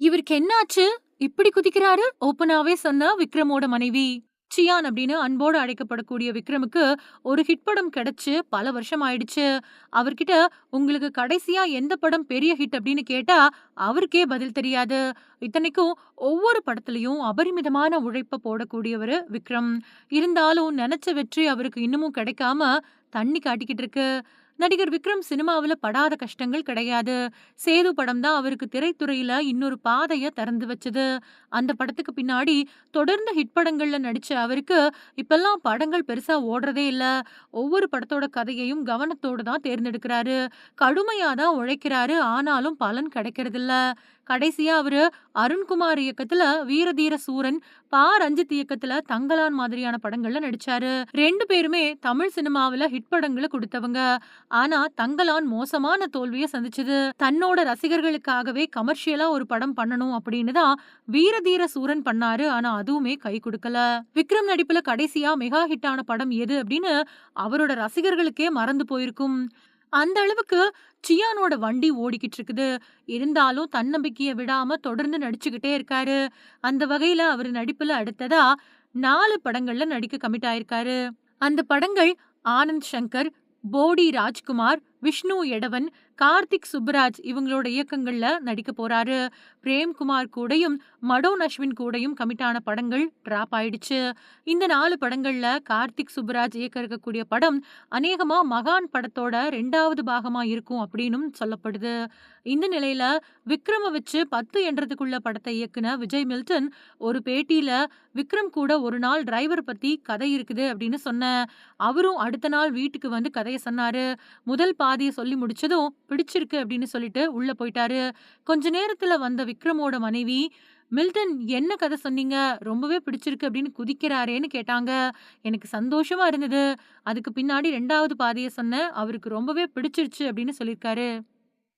இவருக்கு என்னாச்சு? இப்படி குதிக்கிறாரு? ஓப்பனாவே சொன்னா விக்ரமோட மனைவி. சியான் அப்படின்னு அன்போடு அழைக்கப்படக்கூடிய விக்ரமுக்கு ஒரு ஹிட் படம் கிடைச்சு பல வருஷம் ஆயிடுச்சு. அவர்கிட்ட உங்களுக்கு கடைசியா எந்த படம் பெரிய ஹிட் அப்படின்னு கேட்டா, அவருக்கே பதில் தெரியாது. இத்தனைக்கும் ஒவ்வொரு படத்துலயும் அபரிமிதமான உழைப்ப போடக்கூடியவரு விக்ரம். இருந்தாலும் நெனச்ச வெற்றி அவருக்கு இன்னமும் கிடைக்காம தண்ணி காட்டிக்கிட்டு இருக்கு. நடிகர் விக்ரம் சினிமாவுல படாத கஷ்டங்கள் கிடையாது. சேது படம் தான் அவருக்கு திரைத்துறையில இன்னொரு பாதைய திறந்து வச்சது. அந்த படத்துக்கு பின்னாடி தொடர்ந்து ஹிட் படங்கள்ல நடிச்ச அவருக்கு, இப்பல்லாம் படங்கள் பெருசா ஓடுறதே இல்ல. ஒவ்வொரு படத்தோட கதையையும் கவனத்தோட தான் தேர்ந்தெடுக்கிறாரு. கடுமையா தான் உழைக்கிறாரு. ஆனாலும் பலன் கிடைக்கிறதில்ல. கடைசியா அவரு அருண்குமார் இயக்கத்துல வீரதீர சூரன், ரஞ்சித் இயக்கத்துல தங்கலான் மாதிரியான படங்கள்ல நடிச்சாரு. 2 பேருமே தமிழ் சினிமாவுல ஹிட் படங்கள குடுத்தவங்க. ஆனா தங்கலான் மோசமான தோல்விய சந்திச்சது. தன்னோட ரசிகர்களுக்காகவே கமர்ஷியலா ஒரு படம் பண்ணணும் அப்படின்னு தான் வீரதீர சூரன் பண்ணாரு. ஆனா அதுவுமே கை குடுக்கல. விக்ரம் நடிப்புல கடைசியா மெகா ஹிட் ஆன படம் எது அப்படின்னு அவரோட ரசிகர்களுக்கே மறந்து போயிருக்கும். அந்த அளவுக்கு சியானோட வண்டி ஓடிக்கிட்டு இருக்குது. இருந்தாலும் தன்னம்பிக்கைய விடாம தொடர்ந்து நடிச்சுக்கிட்டே இருக்காரு. அந்த வகையில அவரு நடிப்புல அடுத்ததா 4 படங்கள்ல நடிக்க கமிட் ஆயிருக்காரு. அந்த படங்கள் ஆனந்த் சங்கர், போடி ராஜ்குமார், விஷ்ணு எடவன், கார்த்திக் சுப்புராஜ் இவங்களோட இயக்கங்கள்ல நடிக்க போறாரு. பிரேம்குமார் கூடயும் மடோன் அஸ்வின் கூடயும் கமிட் ஆன படங்கள் டிராப் ஆயிடுச்சு. இந்த 4 படங்கள்ல கார்த்திக் சுப்புராஜ் இயக்க இருக்கக்கூடிய படம் அநேகமா மகான் படத்தோட 2வது பாகமா இருக்கும் அப்படின்னும் சொல்லப்படுது. இந்த நிலையில விக்ரம வச்சு 10 என்றதுக்குள்ள படத்தை இயக்குன விஜய் மில்டன் ஒரு பேட்டியில விக்ரம் கூட ஒரு நாள் டிரைவர் பத்தி கதை இருக்குது அப்படின்னு சொன்னேன். அவரும் அடுத்த நாள் வீட்டுக்கு வந்து கதைய சொன்னாரு. முதல் பாதிய சொல்லி முடிச்சதும் பிடிச்சிருக்கு அப்படின்னு சொல்லிட்டு உள்ள போயிட்டாரு. கொஞ்ச நேரத்துல வந்த விக்ரமோட மனைவி, "மில்டன் என்ன கதை சொன்னீங்க? ரொம்பவே பிடிச்சிருக்கு" அப்படின்னு குதிக்கிறாரேன்னு கேட்டாங்க. எனக்கு சந்தோஷமா இருந்தது. அதுக்கு பின்னாடி 2வது பாதிய சொன்னேன். அவருக்கு ரொம்பவே பிடிச்சிருச்சு அப்படின்னு சொல்லியிருக்காரு.